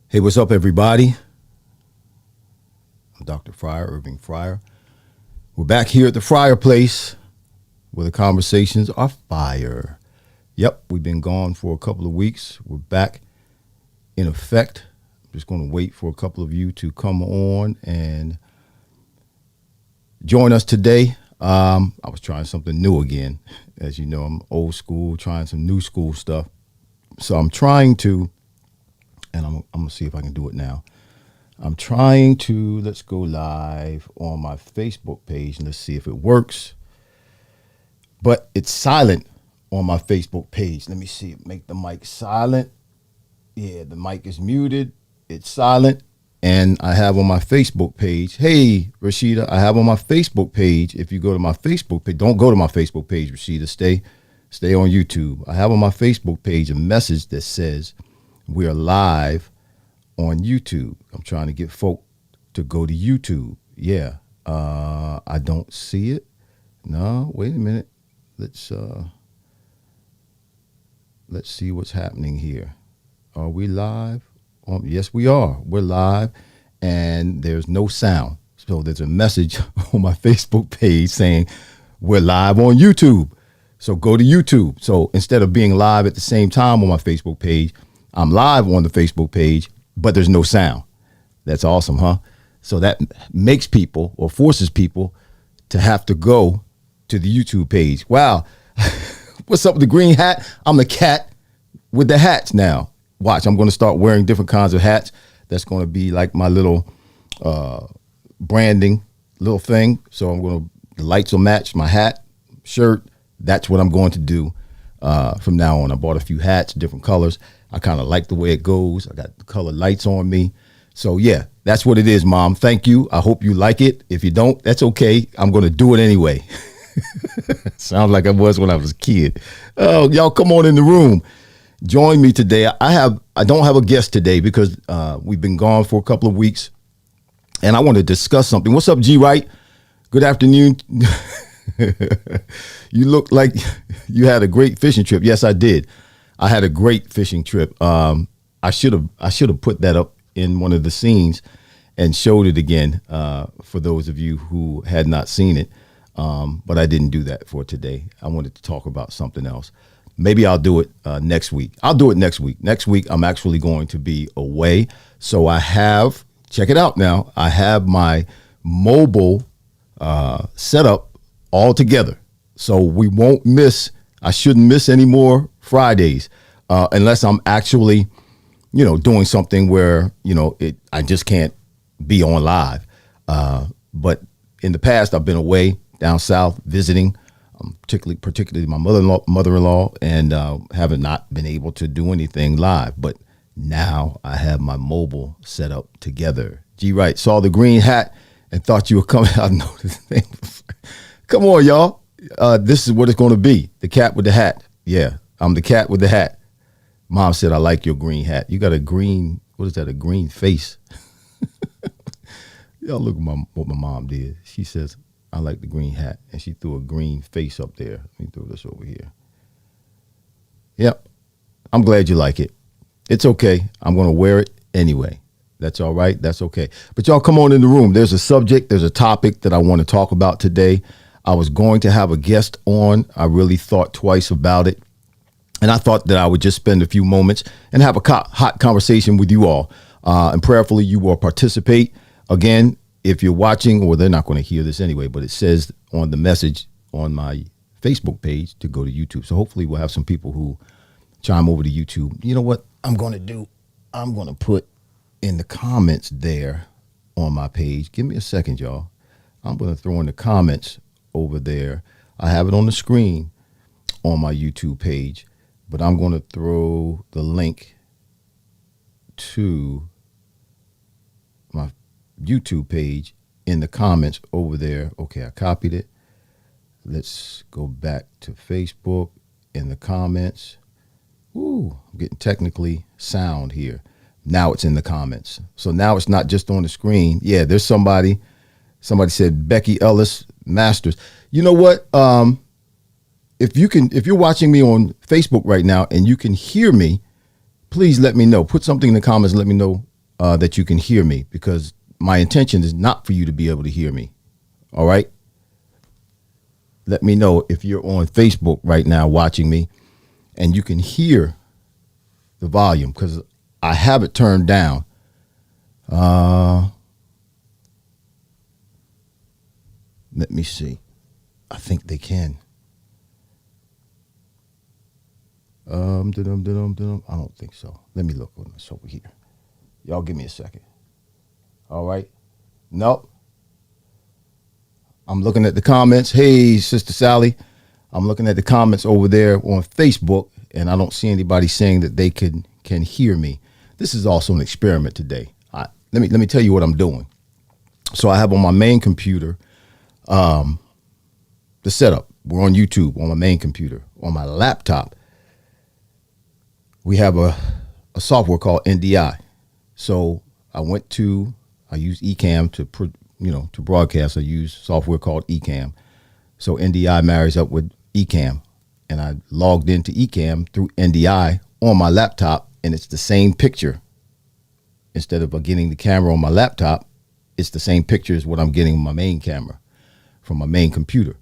Hey, what's up, everybody? I'm Dr. Fryar, Irving Fryar. We're back here at the Fryer Place where the conversations are fire. Yep, we've been gone for a couple of weeks. We're back in effect. I'm just going to wait for a couple of you to come on and join us today. I was trying something new again. As you know, I'm old school, trying some new school stuff. So I'm trying to, and I'm going to see if I can do it now. I'm trying to, let's go live on my Facebook page and let's see if it works. But it's silent on my Facebook page. Let me see, make the mic silent. Yeah, the mic is muted. It's silent. And I have on my Facebook page, hey, Rashida, I have on my Facebook page, if you go to my Facebook page, don't go to my Facebook page, Rashida, stay on YouTube. I have on my Facebook page a message that says, we are live on YouTube. I'm trying to get folk to go to YouTube. Yeah. I don't see it. No, wait a minute. Let's see what's happening here. Are we live? Yes, we are. We're live and there's no sound. So there's a message on my Facebook page saying we're live on YouTube. So go to YouTube. So instead of being live at the same time on my Facebook page, I'm live on the Facebook page, but there's no sound. That's awesome, huh? So that makes people or forces people to have to go to the YouTube page. Wow. What's up with the green hat? I'm the cat with the hats now. Watch, I'm going to start wearing different kinds of hats. That's going to be like my little branding little thing. So the lights will match my hat, shirt. That's what I'm going to do from now on. I bought a few hats, different colors. I kind of like the way it goes. I got the colored lights on me. So yeah, that's what it is, Mom. Thank you. I hope you like it. If you don't, that's okay. I'm going to do it anyway. Sounds like I was when I was a kid. Oh, y'all come on in the room. Join me today. I don't have a guest today because we've been gone for a couple of weeks and I want to discuss something. What's up, G Wright? Good afternoon. You look like you had a great fishing trip. Yes, I did. I had a great fishing trip. I should have put that up in one of the scenes and showed it again for those of you who had not seen it. But I didn't do that for today. I wanted to talk about something else. Maybe I'll do it next week. I'll do it next week. Next week, I'm actually going to be away. So check it out now. I have my mobile setup all together. So we won't miss, I shouldn't miss any more Fridays unless I'm actually, doing something where, I just can't be on live. But in the past, I've been away down south visiting, particularly my mother-in-law, and haven't not been able to do anything live. But now I have my mobile set up together. G Wright saw the green hat and thought you were coming. I know this thing. Come on, y'all. This is what it's going to be. The cat with the hat. Yeah, I'm the cat with the hat. Mom said, I like your green hat. You got a green, what is that, a green face? Y'all look at what my mom did. She says, I like the green hat. And she threw a green face up there. Let me throw this over here. Yep. I'm glad you like it. It's okay. I'm going to wear it anyway. That's all right. That's okay. But y'all come on in the room. There's a subject. There's a topic that I want to talk about today. I was going to have a guest on. I really thought twice about it. And I thought that I would just spend a few moments and have a hot conversation with you all. And prayerfully, you will participate. Again, if you're watching, or they're not going to hear this anyway, but it says on the message on my Facebook page to go to YouTube. So hopefully we'll have some people who chime over to YouTube. You know what I'm going to do? I'm going to put in the comments there on my page. Give me a second, y'all. I'm going to throw in the comments over there. I have it on the screen on my YouTube page, but I'm going to throw the link to my YouTube page in the comments over there. Okay, I copied it. Let's go back to Facebook in the comments. Ooh, I'm getting technically sound here. Now it's in the comments. So now it's not just on the screen. Yeah, there's somebody said Becky Ellis Masters. You know what? If you're watching me on Facebook right now and you can hear me, please let me know. Put something in the comments and let me know that you can hear me, because my intention is not for you to be able to hear me. All right? Let me know if you're on Facebook right now watching me and you can hear the volume, because I have it turned down. Let me see. I think they can. I don't think so. Let me look on this over here. Y'all give me a second. All right. Nope. I'm looking at the comments. Hey, Sister Sally. I'm looking at the comments over there on Facebook, and I don't see anybody saying that they can hear me. This is also an experiment today. Let me tell you what I'm doing. So I have on my main computer the setup. We're on YouTube on my main computer. On my laptop, we have a software called NDI. So I use Ecamm to broadcast. I use software called Ecamm. So NDI marries up with Ecamm, and I logged into Ecamm through NDI on my laptop, and it's the same picture. Instead of getting the camera on my laptop, it's the same picture as what I'm getting on my main camera from my main computer.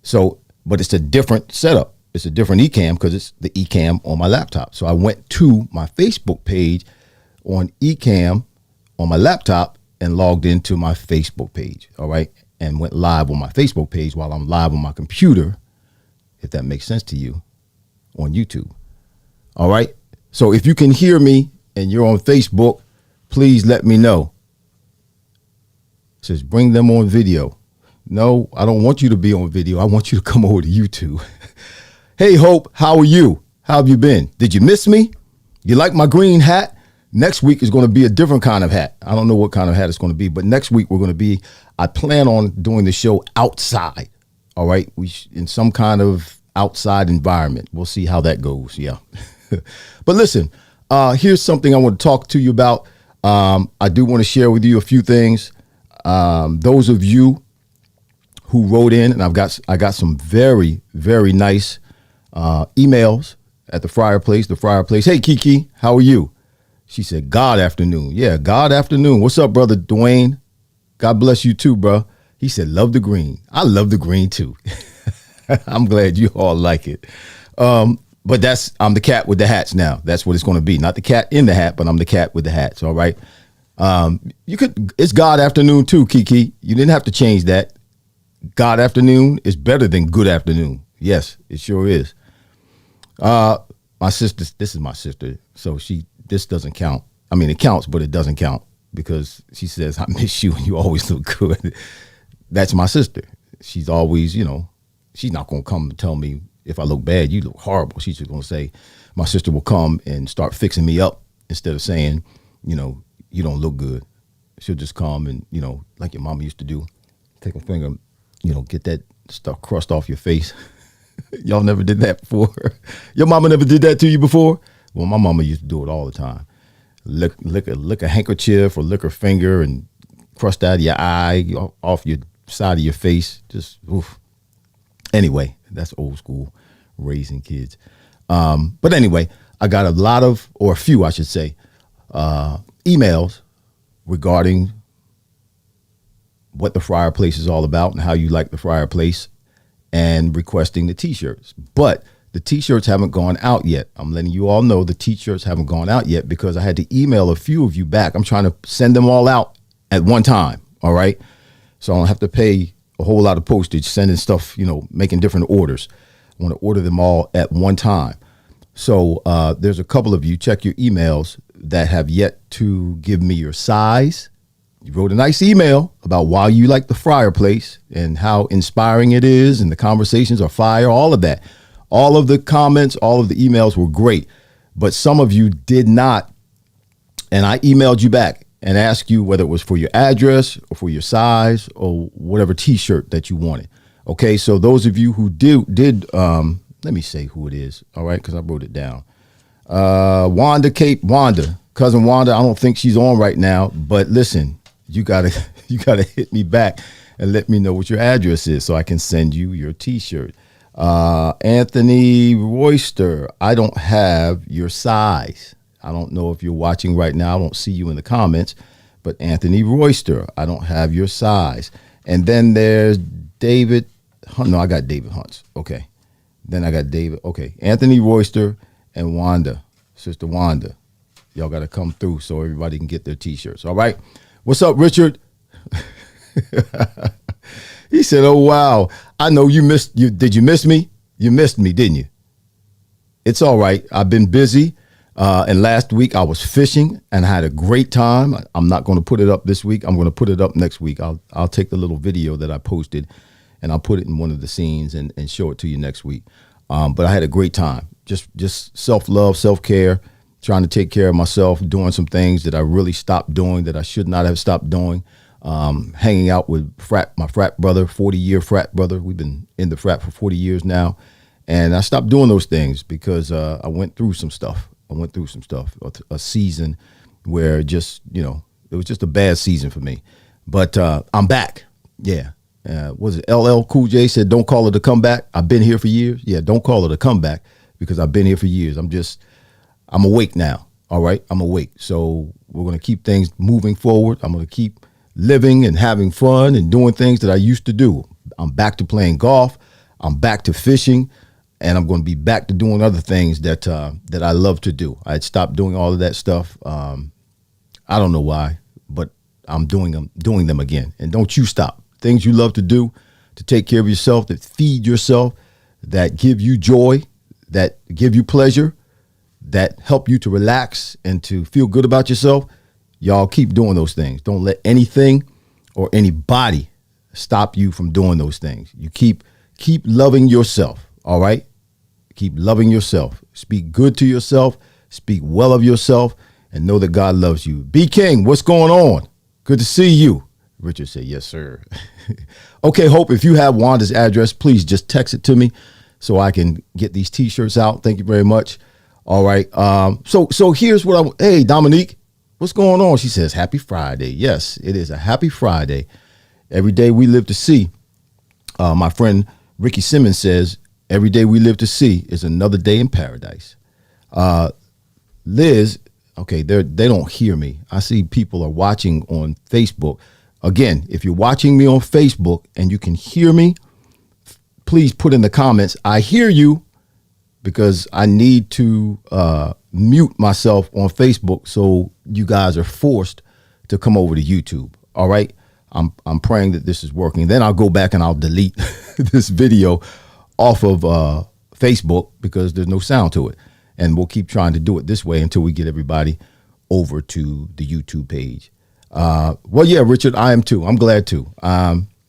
So, but it's a different setup. It's a different Ecamm because it's the Ecamm on my laptop. So I went to my Facebook page on Ecamm on my laptop and logged into my Facebook page. All right. And went live on my Facebook page while I'm live on my computer, if that makes sense to you, on YouTube. All right. So if you can hear me and you're on Facebook, please let me know. It says bring them on video. No, I don't want you to be on video. I want you to come over to YouTube. Hey, Hope, how are you? How have you been? Did you miss me? You like my green hat? Next week is going to be a different kind of hat. I don't know what kind of hat it's going to be, but next week we're going to be, I plan on doing the show outside. All right. In some kind of outside environment. We'll see how that goes. Yeah. But listen, here's something I want to talk to you about. I do want to share with you a few things. Those of you who wrote in, and I got some very, very nice emails at the Fryar Place. Hey, Kiki, how are you? She said, God afternoon. Yeah, God afternoon. What's up, brother Dwayne? God bless you too, bro. He said, love the green. I love the green too. I'm glad you all like it. But I'm the cat with the hats now. That's what it's going to be. Not the cat in the hat, but I'm the cat with the hats. All right. It's God afternoon too, Kiki. You didn't have to change that. God afternoon is better than good afternoon. Yes, it sure is. My sister, this is my sister. So this doesn't count. I mean, it counts, but it doesn't count because she says, I miss you and you always look good. That's my sister. She's always, she's not going to come and tell me if I look bad, you look horrible. She's just going to say, my sister will come and start fixing me up instead of saying, you don't look good. She'll just come and, like your mama used to do, take a finger, get that stuff crust off your face. Y'all never did that before. Your mama never did that to you before? Well, my mama used to do it all the time. Lick a handkerchief or lick her finger and crust out of your eye, off your side of your face. Just oof. Anyway, that's old school raising kids. But anyway, I got a few, I should say, emails regarding what the Fryar Place is all about and how you like the Fryar Place, and requesting the t-shirts. But the t-shirts haven't gone out yet. I'm letting you all know the t-shirts haven't gone out yet because I had to email a few of you back. I'm trying to send them all out at one time. All right. So I don't have to pay a whole lot of postage, sending stuff, making different orders. I want to order them all at one time. So there's a couple of you, check your emails, that have yet to give me your size. You wrote a nice email about why you like the Fryar Place and how inspiring it is, and the conversations are fire, all of that. All of the comments, all of the emails were great, but some of you did not. And I emailed you back and asked you whether it was for your address or for your size or whatever t-shirt that you wanted. Okay, so those of you who did, let me say who it is, all right, because I wrote it down. Wanda, cousin Wanda, I don't think she's on right now, but listen, you gotta hit me back and let me know what your address is so I can send you your t-shirt. Anthony Royster, I don't have your size. I don't know if you're watching right now. I don't see you in the comments, but Anthony Royster, I don't have your size. And then there's David. No, I got David Hunts. Okay. Then I got David. Okay. Anthony Royster and Wanda, Sister Wanda. Y'all got to come through so everybody can get their t-shirts. All right. What's up, Richard? He said, oh, wow. I know you missed you. Did you miss me? You missed me, didn't you? It's all right. I've been busy. And last week I was fishing and I had a great time. I'm not going to put it up this week. I'm going to put it up next week. I'll take the little video that I posted and I'll put it in one of the scenes and show it to you next week. But I had a great time. Just self-love, self-care, trying to take care of myself, doing some things that I really stopped doing that I should not have stopped doing. Hanging out with my frat brother, 40-year frat brother. We've been in the frat for 40 years now. And I stopped doing those things because I went through some stuff. A season where it was just a bad season for me. But I'm back. Yeah. Was it LL Cool J said, don't call it a comeback. I've been here for years. Yeah, don't call it a comeback because I've been here for years. I'm awake now. All right. I'm awake. So we're going to keep things moving forward. I'm going to keep living and having fun and doing things that I used to do. I'm back to playing golf. I'm back to fishing. And I'm going to be back to doing other things that I love to do. I had stopped doing all of that stuff. I don't know why, but I'm doing them again. And don't you stop. Things you love to do, to take care of yourself, that feed yourself, that give you joy, that give you pleasure, that help you to relax and to feel good about yourself. Y'all keep doing those things. Don't let anything or anybody stop you from doing those things. You keep loving yourself. All right. Keep loving yourself. Speak good to yourself. Speak well of yourself and know that God loves you. B King, what's going on? Good to see you. Richard said, yes, sir. Okay, Hope, if you have Wanda's address, please just text it to me so I can get these t-shirts out. Thank you very much. All right. So here's what hey, Dominique, what's going on? She says, happy Friday. Yes, it is a happy Friday. Every day we live to see. My friend Ricky Simmons says, every day we live to see is another day in paradise. Liz, okay, they don't hear me. I see people are watching on Facebook. Again, if you're watching me on Facebook and you can hear me, please put in the comments, I hear you, because I need to mute myself on Facebook so you guys are forced to come over to YouTube. All right. I'm praying that this is working. Then I'll go back and I'll delete this video off of Facebook because there's no sound to it. And we'll keep trying to do it this way until we get everybody over to the YouTube page. Well, yeah, Richard, I am too. I'm glad too.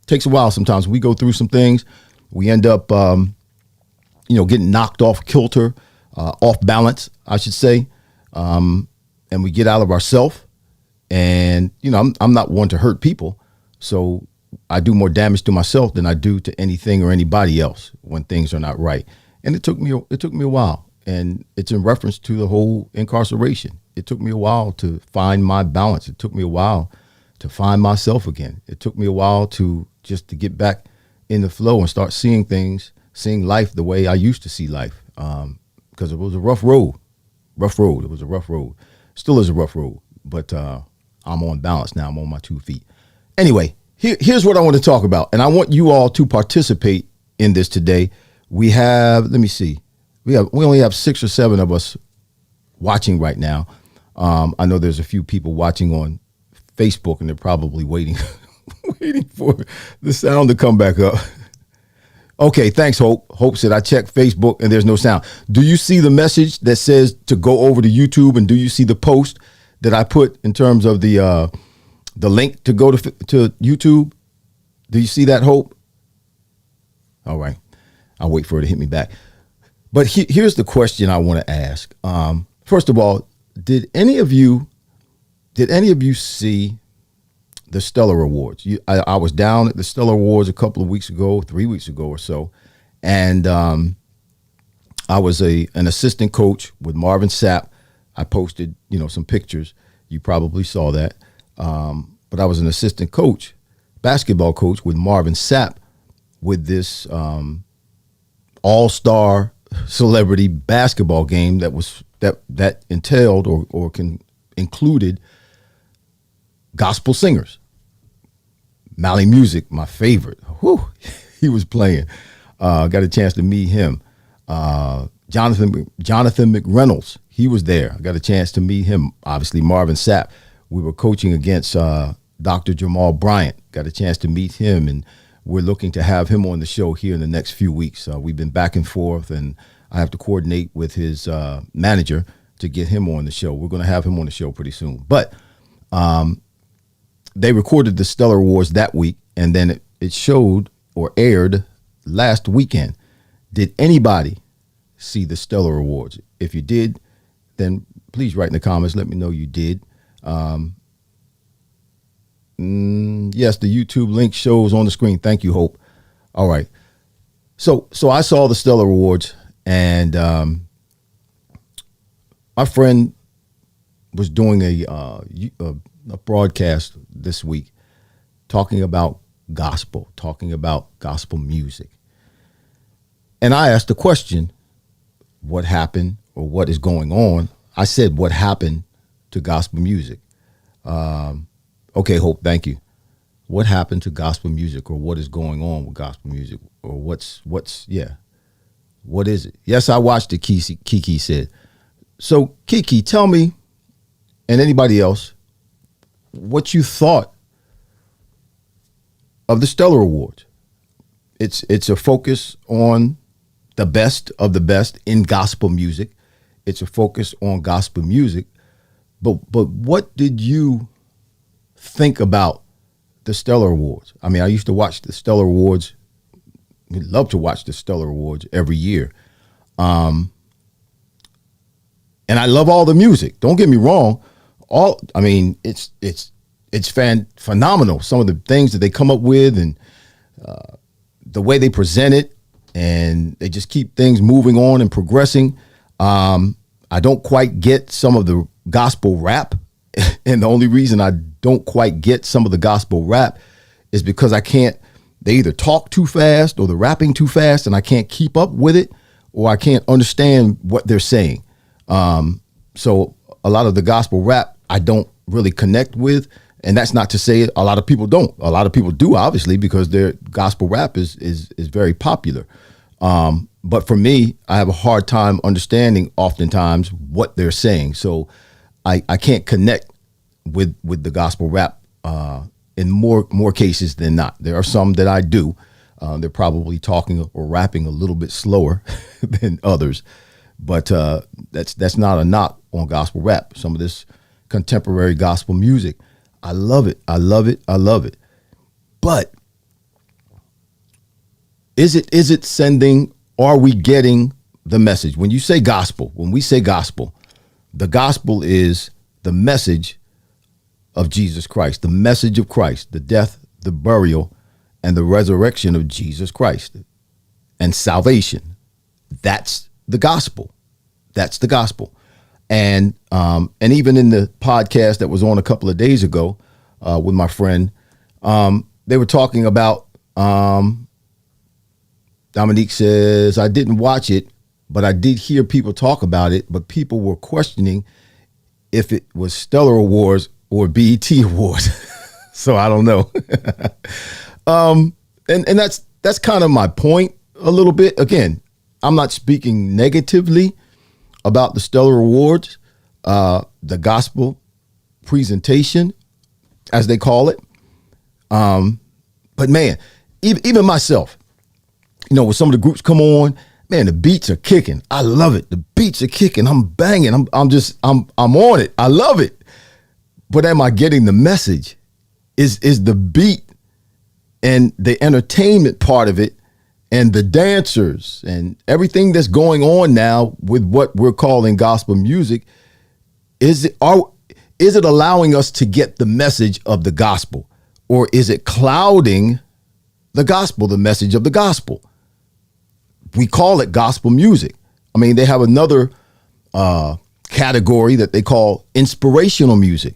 Takes a while sometimes. We go through some things. We end up, getting knocked off kilter, off balance, I should say. And we get out of ourself. And, I'm not one to hurt people. So I do more damage to myself than I do to anything or anybody else when things are not right. And it took me a while. and it's in reference to the whole incarceration. It took me a while to find my balance. It took me a while to find myself again. It took me a while to get back in the flow and start seeing things, seeing life the way I used to see life. Because it was a rough road. It was a rough road. Still is a rough road, but I'm on balance now. I'm on my 2 feet. Anyway, here's what I want to talk about, and I want you all to participate in this today. We have, let me see, we only have 6 or 7 of us watching right now. I know there's a few people watching on Facebook, and they're probably waiting for the sound to come back up. Okay, thanks, Hope. Hope said, I checked Facebook and there's no sound. Do you see the message that says to go over to YouTube, and do you see the post that I put in terms of the link to go to YouTube? Do you see that, Hope? All right. I'll wait for her to hit me back. But here's the question I want to ask. First of all, did any of you see the Stellar Awards? I was down at the Stellar Awards a couple of weeks ago, 3 weeks ago or so, and I was an assistant coach with Marvin Sapp. I posted, some pictures. You probably saw that. But I was an assistant coach, basketball coach with Marvin Sapp, with this all-star celebrity basketball game that entailed or included gospel singers. Mally Music, my favorite. Whew, he was playing. Got a chance to meet him. Jonathan McReynolds, he was there. I got a chance to meet him. Obviously, Marvin Sapp. We were coaching against Dr. Jamal Bryant. Got a chance to meet him, and we're looking to have him on the show here in the next few weeks. We've been back and forth, and I have to coordinate with his manager to get him on the show. We're going to have him on the show pretty soon. But they recorded the Stellar Awards that week, and then it showed or aired last weekend. Did anybody see the Stellar Awards? If you did, then please write in the comments. Let me know you did. Yes, the YouTube link shows on the screen. Thank you, Hope. All right. So I saw the Stellar Awards, and my friend was doing a broadcast this week talking about gospel music. And I asked the question, what happened or what is going on? I said, what happened to gospel music? Okay, Hope, thank you. What happened to gospel music, or what is going on with gospel music, or what is it? Yes, I watched it, Kiki said. So Kiki, tell me, and anybody else, what you thought of the Stellar Awards. It's a focus on the best of the best in gospel music. It's a focus on gospel music. But what did you think about the Stellar Awards? I mean, I used to watch the Stellar Awards. We love to watch the Stellar Awards every year. And I love all the music. Don't get me wrong. It's phenomenal. Some of the things that they come up with, and the way they present it, and they just keep things moving on and progressing. I don't quite get some of the gospel rap. And the only reason I don't quite get some of the gospel rap is because they either talk too fast or they're rapping too fast, and I can't keep up with it, or I can't understand what they're saying. So a lot of the gospel rap I don't really connect with. And that's not to say a lot of people don't. A lot of people do, obviously, because their gospel rap is very popular. But for me, I have a hard time understanding oftentimes what they're saying. So I can't connect with the gospel rap in more cases than not. There are some that I do. They're probably talking or rapping a little bit slower than others. But that's not a knock on gospel rap. Some of this contemporary gospel music, I love it. I love it. I love it. But is it sending, are we getting the message? When we say gospel, the gospel is the message of Jesus Christ, the message of Christ, the death, the burial, and the resurrection of Jesus Christ, and salvation. That's the gospel. That's the gospel. And even in the podcast that was on a couple of days ago with my friend, they were talking about, Dominique says, I didn't watch it, but I did hear people talk about it, but people were questioning if it was Stellar Awards or BET Awards. So I don't know. And that's kind of my point a little bit. Again, I'm not speaking negatively about the Stellar Awards, the gospel presentation, as they call it. But man, even myself, when some of the groups come on, man, the beats are kicking. I love it. The beats are kicking. I'm banging. I'm on it. I love it. But am I getting the message? Is the beat and the entertainment part of it and the dancers and everything that's going on now with what we're calling gospel music, is it allowing us to get the message of the gospel, or is it clouding the gospel, the message of the gospel? We call it gospel music. I mean, they have another category that they call inspirational music.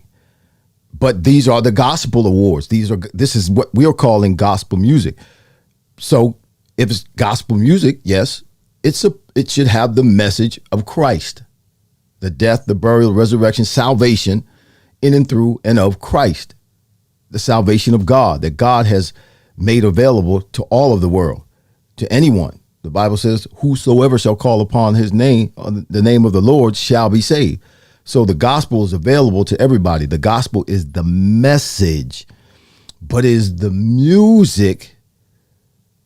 But these are the gospel awards. This is what we are calling gospel music. So if it's gospel music, yes, it should have the message of Christ, the death, the burial, the resurrection, salvation in and through and of Christ, the salvation of God that God has made available to all of the world, to anyone. The Bible says, whosoever shall call upon his name, the name of the Lord, shall be saved. So the gospel is available to everybody. The gospel is the message, but is the music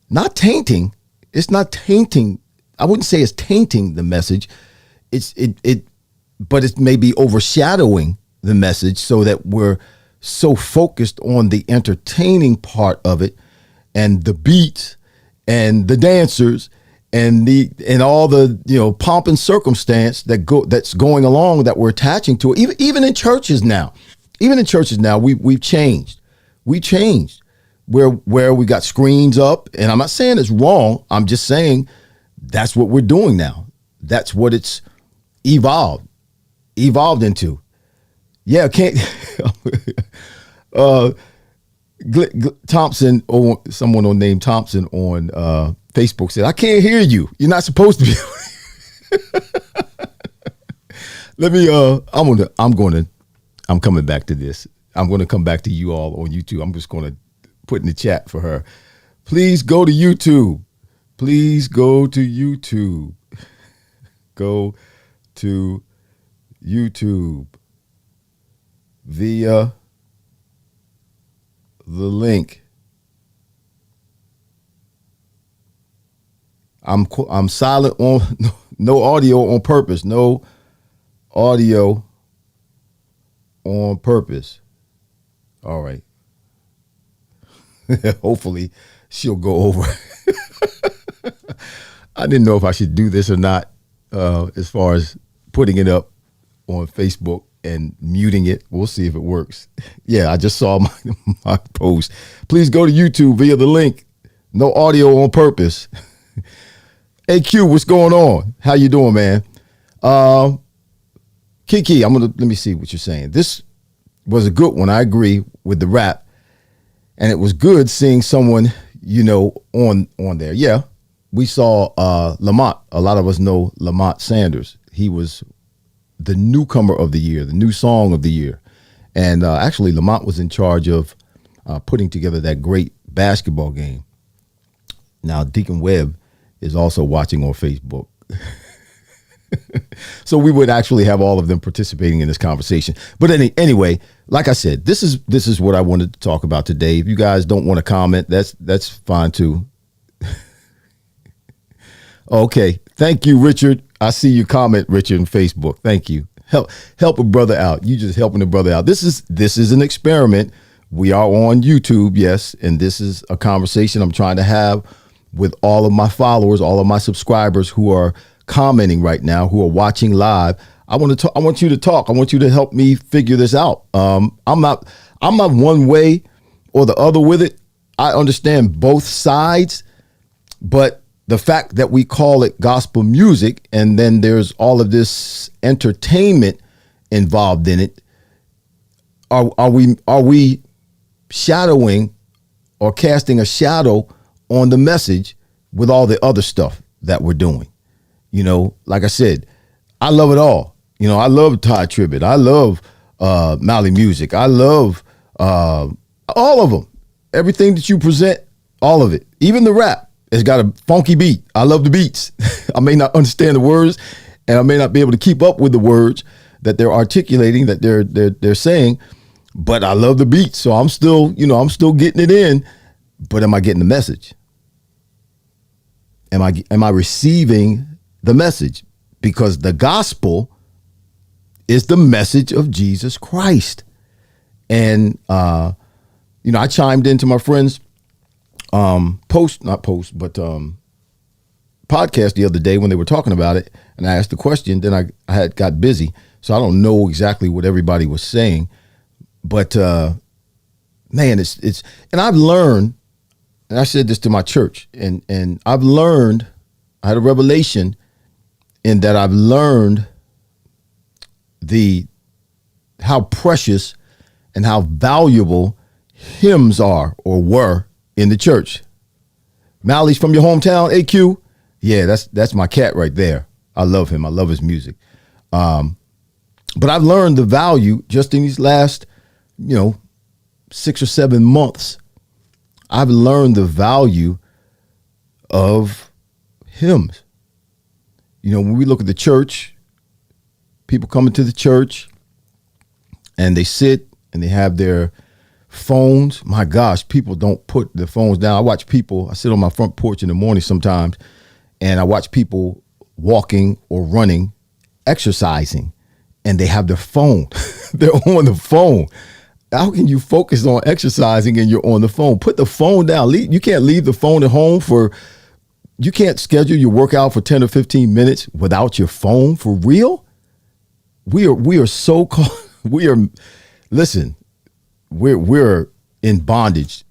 not tainting? It's not tainting. I wouldn't say it's tainting the message. But it may be overshadowing the message, so that we're so focused on the entertaining part of it and the beats and the dancers and all the pomp and circumstance that's going along, that we're attaching to it. Even in churches now, we've changed. We changed where we got screens up, and I'm not saying it's wrong. I'm just saying that's what we're doing now. That's what it's evolved into. Yeah, can't. Thompson, or someone named Thompson on Facebook said, I can't hear you. You're not supposed to be. Let me, I'm coming back to this. I'm going to come back to you all on YouTube. I'm just going to put in the chat for her. Please go to YouTube. Please go to YouTube. Go to YouTube via the link. I'm silent on no audio on purpose. No audio on purpose. All right. Hopefully she'll go over. I didn't know if I should do this or not, as far as putting it up on Facebook and muting it. We'll see if it works. Yeah, I just saw my post. Please go to YouTube via the link. No audio on purpose. Hey Q, what's going on? How you doing, man? Kiki, let me see what you're saying. This was a good one. I agree with the rap. And it was good seeing someone, on there. Yeah. We saw Lamont. A lot of us know Lamont Sanders. He was the newcomer of the year, the new song of the year. And actually, Lamont was in charge of putting together that great basketball game. Now, Deacon Webb is also watching on Facebook. So we would actually have all of them participating in this conversation. But anyway, like I said, this is what I wanted to talk about today. If you guys don't want to comment, that's fine too. Okay. Thank you, Richard. I see your comment, Richard, on Facebook. Thank you. Help a brother out. You just helping a brother out. This is an experiment. We are on YouTube, yes, and this is a conversation I'm trying to have with all of my followers, all of my subscribers who are commenting right now, who are watching live. I want you to talk. I want you to help me figure this out. I'm not one way or the other with it. I understand both sides, but the fact that we call it gospel music and then there's all of this entertainment involved in it, are we shadowing or casting a shadow on the message with all the other stuff that we're doing? You know, like I said, I love it all. You know, I love Ty Tribbett. I love Mali music. I love all of them. Everything that you present, all of it. Even the rap has got a funky beat. I love the beats. I may not understand the words, and I may not be able to keep up with the words that they're articulating, that they're saying, but I love the beats. So I'm still getting it in. But am I getting the message? Am I receiving the message? Because the gospel is the message of Jesus Christ. And I chimed into my friend's podcast the other day when they were talking about it, and I asked the question. Then I had got busy, so I don't know exactly what everybody was saying. But man, it's and I've learned, and I said this to my church, and I've learned, I had a revelation in that I've learned how precious and how valuable hymns are or were in the church. Mali's from your hometown, AQ? Yeah, that's my cat right there. I love him. I love his music. But I've learned the value just in these last, 6 or 7 months. I've learned the value of hymns. When we look at the church, people come into the church and they sit and they have their phones. My gosh, people don't put their phones down. I sit on my front porch in the morning sometimes, and I watch people walking or running, exercising, and they have their phone. They're on the phone. How can you focus on exercising and you're on the phone? Put the phone down. You can't leave the phone at home you can't schedule your workout for 10 or 15 minutes without your phone, for real? We are so listen, we're in bondage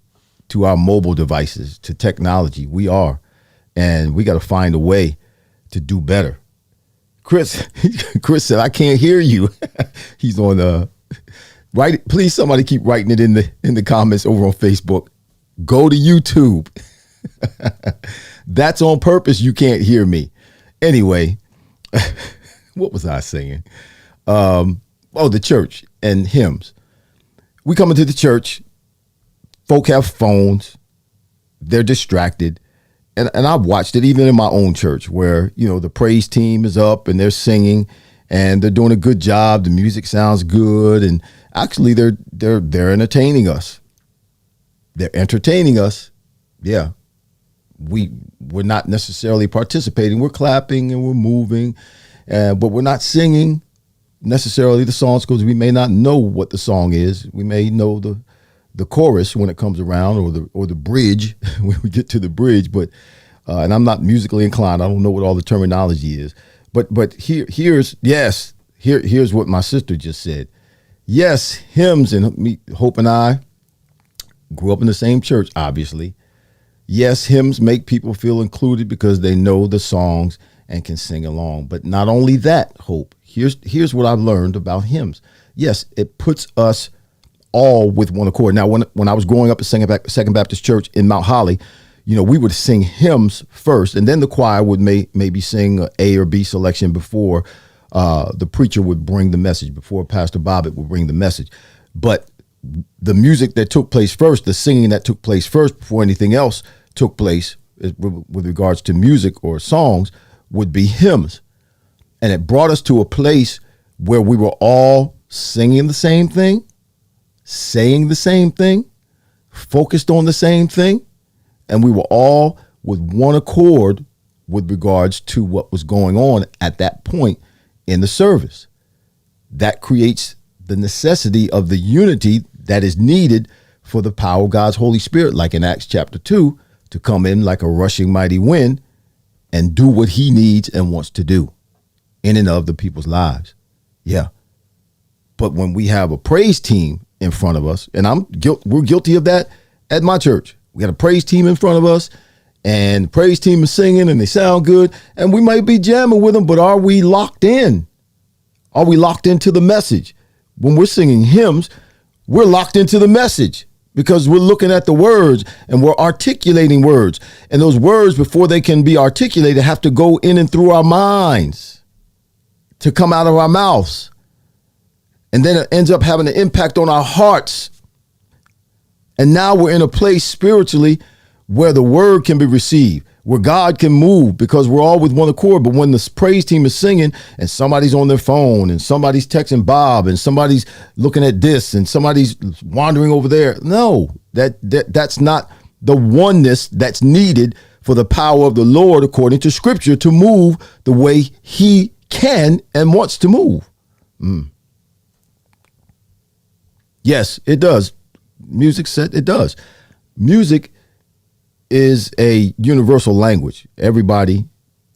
to our mobile devices, to technology. We are. And we got to find a way to do better. Chris said, I can't hear you. He's on write. Please, somebody keep writing it in the comments over on Facebook. Go to YouTube. That's on purpose. You can't hear me. Anyway, what was I saying? The church and hymns. We come into the church. Folk have phones. They're distracted. And I've watched it even in my own church where, the praise team is up and they're singing and they're doing a good job. The music sounds good. And actually they're entertaining us. They're entertaining us. Yeah. We're not necessarily participating. We're clapping and we're moving, but we're not singing necessarily the songs because we may not know what the song is. We may know the chorus when it comes around, or the bridge when we get to the bridge. But and I'm not musically inclined. I don't know what all the terminology is. But here's what my sister just said. Yes, hymns, and Hope and I grew up in the same church, obviously. Yes, hymns make people feel included because they know the songs and can sing along. But not only that, Hope, here's what I've learned about hymns. Yes, it puts us all with one accord. Now, when I was growing up at Second Baptist Church in Mount Holly, we would sing hymns first, and then the choir would maybe sing a A or B selection before the preacher would bring the message, before Pastor Bobbitt would bring the message. But the music that took place first, the singing that took place first before anything else took place with regards to music or songs would be hymns. And it brought us to a place where we were all singing the same thing, saying the same thing, focused on the same thing, and we were all with one accord with regards to what was going on at that point in the service. That creates the necessity of the unity that is needed for the power of God's Holy Spirit, like in Acts chapter 2, to come in like a rushing mighty wind and do what he needs and wants to do in and of the people's lives. Yeah. But when we have a praise team in front of us, and we're guilty of that at my church. We got a praise team in front of us, and the praise team is singing and they sound good and we might be jamming with them, but are we locked in? Are we locked into the message? When we're singing hymns, we're locked into the message because we're looking at the words and we're articulating words. And those words, before they can be articulated, have to go in and through our minds to come out of our mouths. And then it ends up having an impact on our hearts. And now we're in a place spiritually where the word can be received, where God can move because we're all with one accord. But when the praise team is singing and somebody's on their phone and somebody's texting Bob and somebody's looking at this and somebody's wandering over there, no, that's not the oneness that's needed for the power of the Lord, according to scripture, to move the way he can and wants to move. Yes, it does. Music said it does. Music is a universal language. Everybody,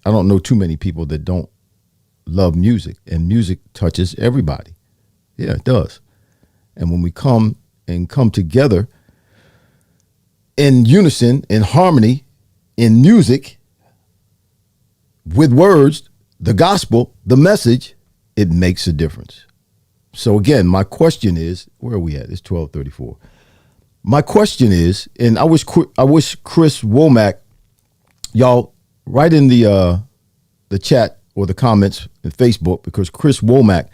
I don't know too many people that don't love music, and music touches everybody. Yeah, it does. And when we come together in unison, in harmony, in music, with words, the gospel, the message, it makes a difference. So again, my question is, where are we at? It's 12:34. My question is, and I wish Chris Womack, y'all write in the chat or the comments in Facebook, because Chris Womack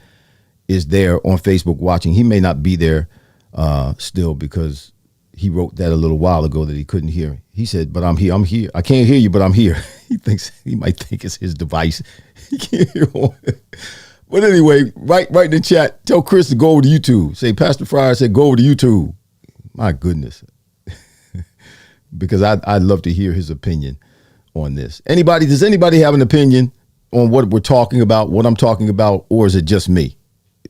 is there on Facebook watching. He may not be there still because he wrote that a little while ago that he couldn't hear. He said, but I'm here. I'm here. I can't hear you, but I'm here. He might think it's his device. He can't hear on it. But anyway, write in the chat. Tell Chris to go over to YouTube. Say, Pastor Fryar said, go over to YouTube. My goodness. Because I'd love to hear his opinion on this. Does anybody have an opinion on what we're talking about, what I'm talking about, or is it just me?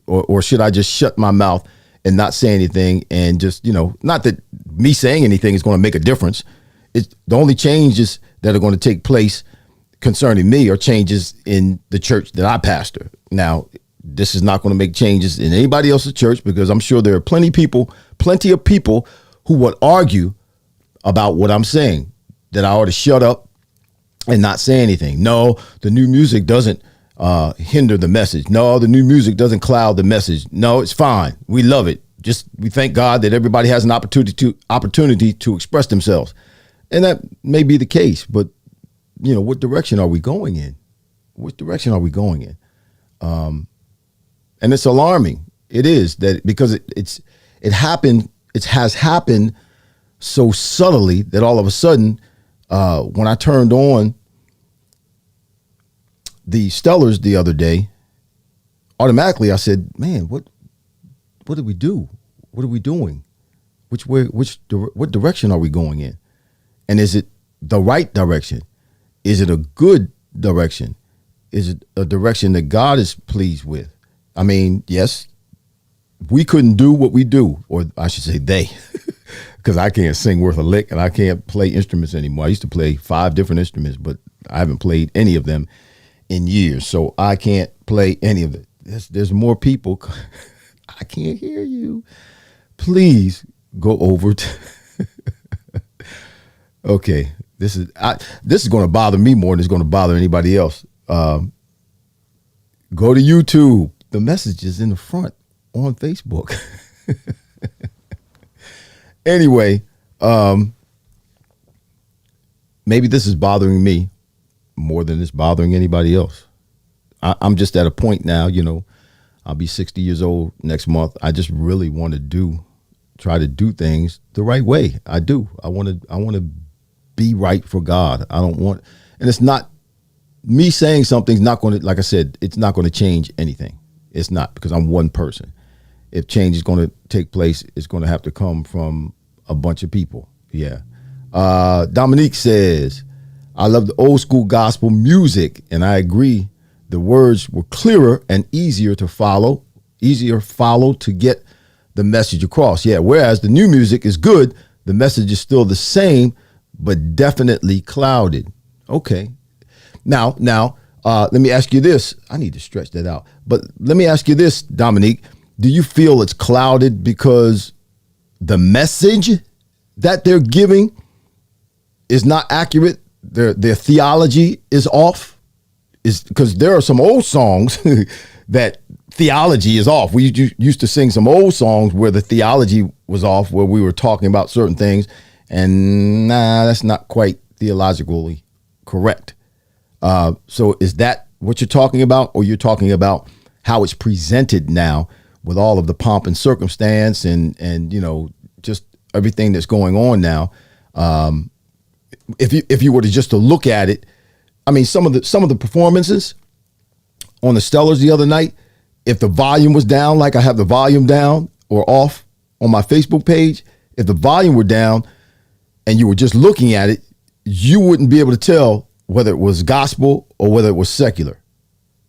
Or should I just shut my mouth and not say anything and just, not that me saying anything is going to make a difference. It's the only changes that are going to take place concerning me are changes in the church that I pastor. Now, this is not going to make changes in anybody else's church, because I'm sure there are plenty of people who would argue about what I'm saying, that I ought to shut up and not say anything. No, the new music doesn't hinder the message. No, the new music doesn't cloud the message. No, it's fine. We love it. We thank God that everybody has an opportunity to express themselves. And that may be the case, but what direction are we going in? Which direction are we going in? And it's alarming. It is, that because it has happened so subtly that all of a sudden, when I turned on the Stellars the other day, automatically I said, man, what did we do? What are we doing? What direction are we going in? And is it the right direction? Is it a good direction? Is it a direction that God is pleased with? I mean, yes, we couldn't do what we do, or I should say they, because I can't sing worth a lick and I can't play instruments anymore. I used to play 5 different instruments, but I haven't played any of them in years. So I can't play any of it. There's more people. I can't hear you. Please go over to. Okay. This is going to bother me more than it's going to bother anybody else. Go to YouTube. The message is in the front on Facebook. Anyway, maybe this is bothering me more than it's bothering anybody else. I'm just at a point now, I'll be 60 years old next month. I just really want to try to do things the right way. I do. I want to be right for God. I don't want, and it's not me saying something's not going to, like I said, it's not going to change anything. It's not, because I'm one person. If change is going to take place, it's going to have to come from a bunch of people. Yeah. Dominique says, I love the old school gospel music, and I agree. The words were clearer and easier follow to get the message across. Yeah. Whereas the new music is good. The message is still the same, but definitely clouded. Okay. Now, let me ask you this. I need to stretch that out. But let me ask you this, Dominique. Do you feel it's clouded because the message that they're giving is not accurate. Their theology is off. Is because there are some old songs that theology is off. We used to sing some old songs where the theology was off, where we were talking about certain things, and that's not quite theologically correct. So is that what you're talking about, or you're talking about how it's presented now with all of the pomp and circumstance and just everything that's going on now? If you were to just to look at it, I mean, some of the performances on the Stellars the other night, if the volume was down, like I have the volume down or off on my Facebook page, if the volume were down and you were just looking at it, you wouldn't be able to tell whether it was gospel or whether it was secular,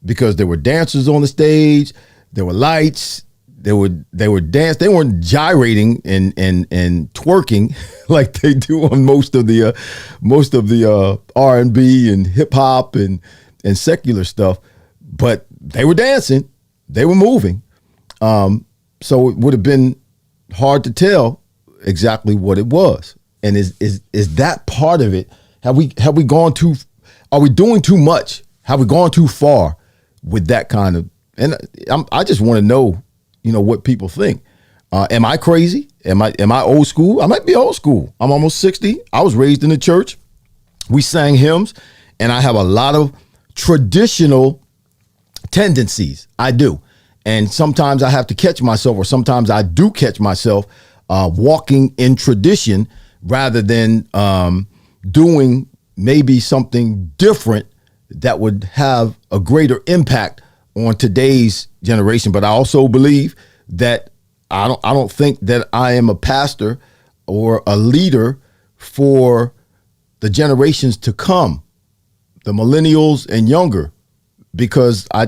because there were dancers on the stage, there were lights, they would dance. They weren't gyrating and twerking like they do on most of the R&B and hip hop and secular stuff, but they were dancing, they were moving. So it would have been hard to tell exactly what it was. And is that part of it? Have we gone too? Are we doing too much? Have we gone too far with that kind of? And I just want to know, what people think. Am I crazy? Am I old school? I might be old school. I'm almost 60. I was raised in the church. We sang hymns, and I have a lot of traditional tendencies. I do. And sometimes I have to catch myself, or sometimes I do catch myself walking in tradition rather than doing maybe something different that would have a greater impact on today's generation. But I also believe that I don't think that I am a pastor or a leader for the generations to come, the millennials and younger, because I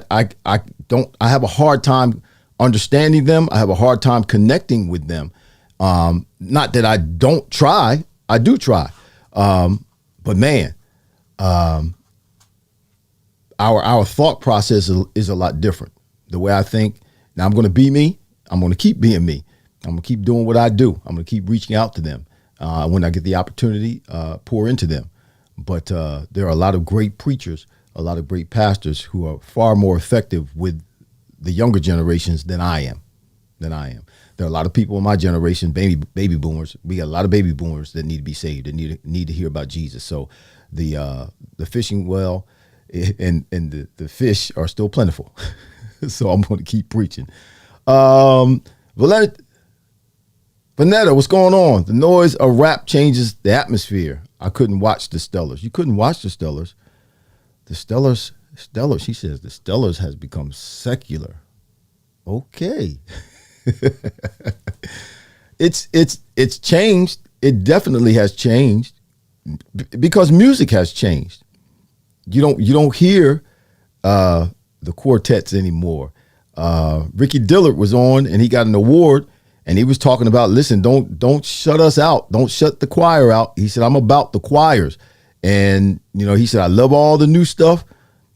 have a hard time understanding them. I have a hard time connecting with them. Not that I don't try, I do try. But man, our thought process is a lot different. The way I think, now I'm going to be me. I'm going to keep being me. I'm going to keep doing what I do. I'm going to keep reaching out to them. When I get the opportunity, pour into them. But there are a lot of great preachers, a lot of great pastors who are far more effective with the younger generations than I am. There are a lot of people in my generation, baby boomers. We got a lot of baby boomers that need to be saved, that need to hear about Jesus. So the fishing well and the fish are still plentiful. So I'm going to keep preaching. Vanetta, what's going on? The noise of rap changes the atmosphere. I couldn't watch the Stellars. You couldn't watch the Stellars. The Stellars, she says, the Stellars has become secular. Okay. It's changed. It definitely has changed because music has changed. You don't hear the quartets anymore. Ricky Dillard was on and he got an award and he was talking about, listen, don't shut us out. Don't shut the choir out. He said, I'm about the choirs. And, he said, I love all the new stuff,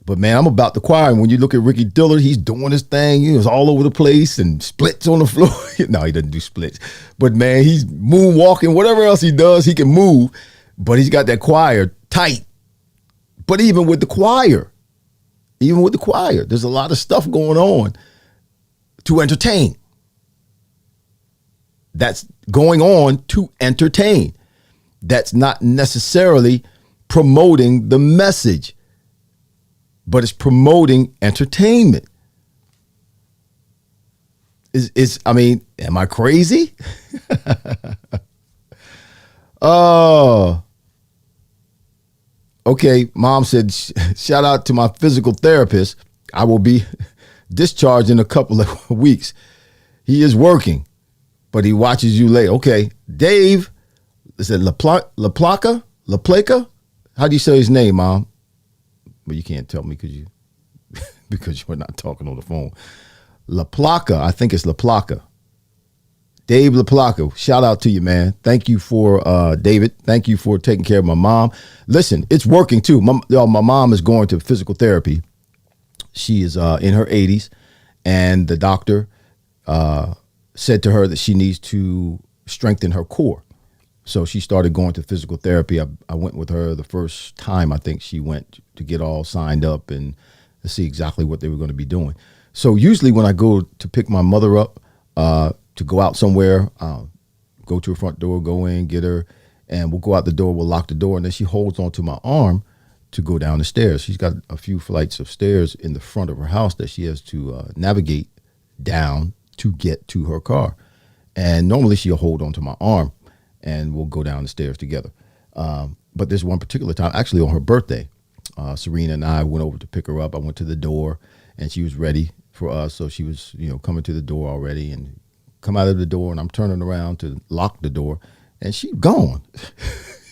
but man, I'm about the choir. And when you look at Ricky Dillard, he's doing his thing. He was all over the place and splits on the floor. No, he doesn't do splits, but man, he's moonwalking, whatever else he does, he can move, but he's got that choir tight. But even with the choir, there's a lot of stuff going on to entertain. That's going on to entertain. That's not necessarily promoting the message, but it's promoting entertainment. Am I crazy? Oh, okay. Mom said, shout out to my physical therapist. I will be discharged in a couple of weeks. He is working, but he watches you late. Okay. Dave, is it LaPlaca? How do you say his name, Mom? But you can't tell me because you're not talking on the phone. LaPlaca, I think it's LaPlaca. Dave LaPlaca, shout out to you, man. Thank you for David. Thank you for taking care of my mom. Listen, it's working too. My mom is going to physical therapy. She is in her 80s, and the doctor said to her that she needs to strengthen her core. So she started going to physical therapy. I went with her the first time. I think she went to get all signed up and to see exactly what they were going to be doing. So usually when I go to pick my mother up to go out somewhere, go to her front door, go in, get her, and we'll go out the door, we'll lock the door, and then she holds onto my arm to go down the stairs. She's got a few flights of stairs in the front of her house that she has to navigate down to get to her car. And normally she'll hold onto my arm and we'll go down the stairs together. But there's one particular time, actually on her birthday, Serena and I went over to pick her up. I went to the door and she was ready for us. So she was, coming to the door already and come out of the door, and I'm turning around to lock the door and she's gone.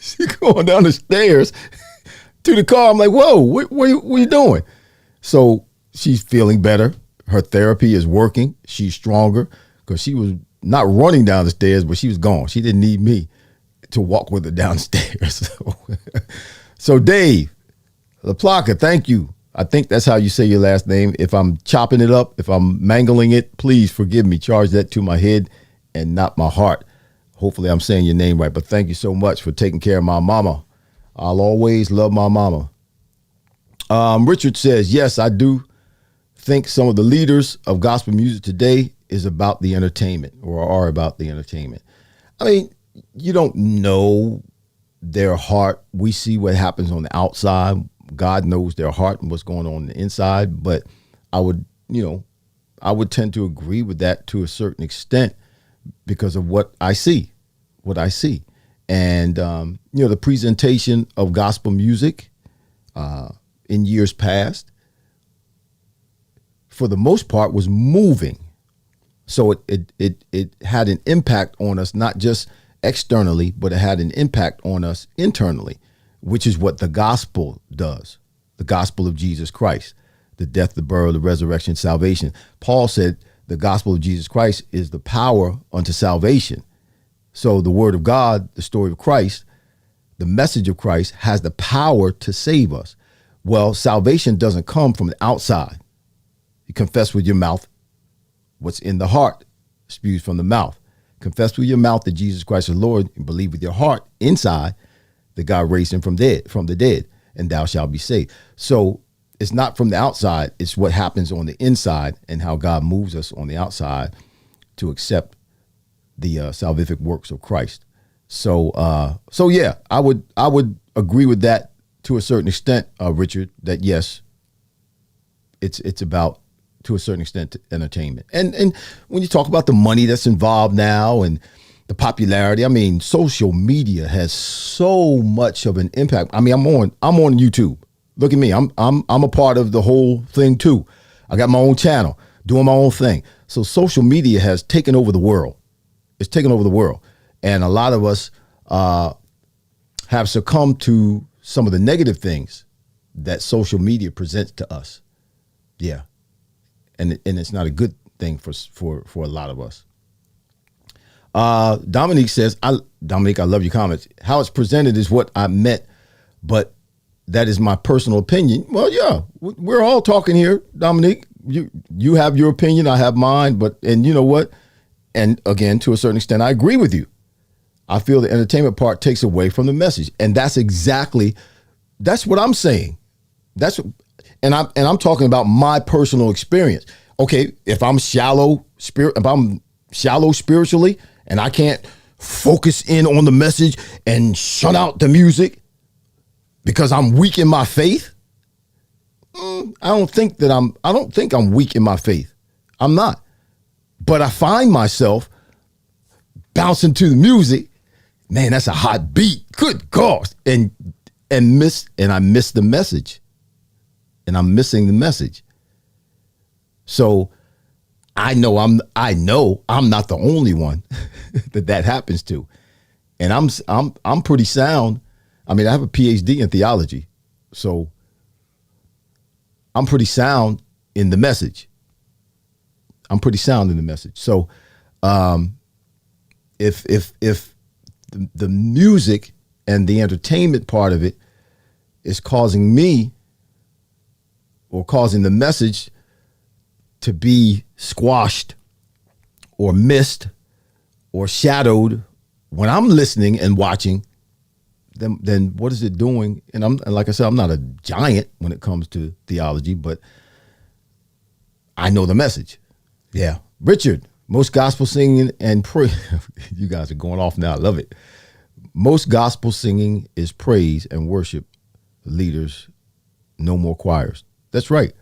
She's going down the stairs to the car. I'm like, whoa, what are you doing? So she's feeling better. Her therapy is working. She's stronger because she was not running down the stairs, but she was gone. She didn't need me to walk with her downstairs. So Dave LaPlaca, thank you. I think that's how you say your last name. If I'm chopping it up, if I'm mangling it, please forgive me. Charge that to my head and not my heart. Hopefully I'm saying your name right, but thank you so much for taking care of my mama. I'll always love my mama. Richard says, yes, I do think some of the leaders of gospel music today is about the entertainment or are about the entertainment. I mean, you don't know their heart. We see what happens on the outside. God knows their heart and what's going on the inside. But I would tend to agree with that to a certain extent because of what I see. And, the presentation of gospel music in years past, for the most part, was moving. So it had an impact on us, not just externally, but it had an impact on us internally, which is what the gospel does. The gospel of Jesus Christ, the death, the burial, the resurrection, salvation. Paul said the gospel of Jesus Christ is the power unto salvation. So the word of God, the story of Christ, the message of Christ has the power to save us. Well, salvation doesn't come from the outside. You confess with your mouth what's in the heart, spews from the mouth. Confess with your mouth that Jesus Christ is Lord and believe with your heart inside that God raised him from the dead, and thou shalt be saved. So it's not from the outside. It's what happens on the inside and how God moves us on the outside to accept the salvific works of Christ. So yeah, I would agree with that to a certain extent, Richard, that yes, it's about, to a certain extent, entertainment. And when you talk about the money that's involved now and the popularity, I mean, social media has so much of an impact. I mean, I'm on YouTube. Look at me. I'm a part of the whole thing too. I got my own channel, doing my own thing. So social media has taken over the world. It's taken over the world. And a lot of us have succumbed to some of the negative things that social media presents to us. Yeah. And it's not a good thing for a lot of us. Dominique says, Dominique, I love your comments. How it's presented is what I meant, but that is my personal opinion. Well, yeah, we're all talking here, Dominique. You have your opinion, I have mine, and you know what? And again, to a certain extent, I agree with you. I feel the entertainment part takes away from the message, and that's what I'm saying. And I'm talking about my personal experience. Okay, if I'm shallow spiritually and I can't focus in on the message and shut out the music because I'm weak in my faith, I don't think I'm weak in my faith. I'm not. But I find myself bouncing to the music. Man, that's a hot beat. Good gosh. And I miss the message. And I'm missing the message. So I know I'm not the only one that happens to. And I'm pretty sound. I mean, I have a PhD in theology. So I'm pretty sound in the message. So if the music and the entertainment part of it is causing me or causing the message to be squashed or missed or shadowed when I'm listening and watching, then what is it doing? And like I said, I'm not a giant when it comes to theology, but I know the message. Yeah. Richard, most gospel singing and praise. You guys are going off now. I love it. Most gospel singing is praise and worship leaders, no more choirs. That's right.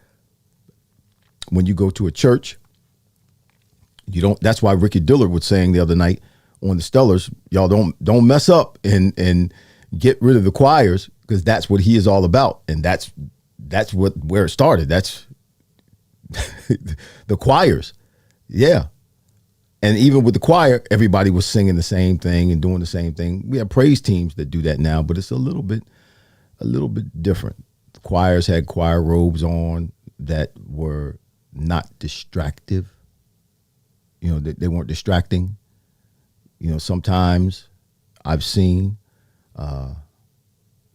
When you go to a church, you don't. That's why Ricky Dillard was saying the other night on the Stellars, y'all don't mess up and get rid of the choirs, because that's what he is all about, and that's where it started. That's the choirs, yeah. And even with the choir, everybody was singing the same thing and doing the same thing. We have praise teams that do that now, but it's a little bit different. The choirs had choir robes on that were not distractive. You know, they weren't distracting. You know, sometimes I've seen, and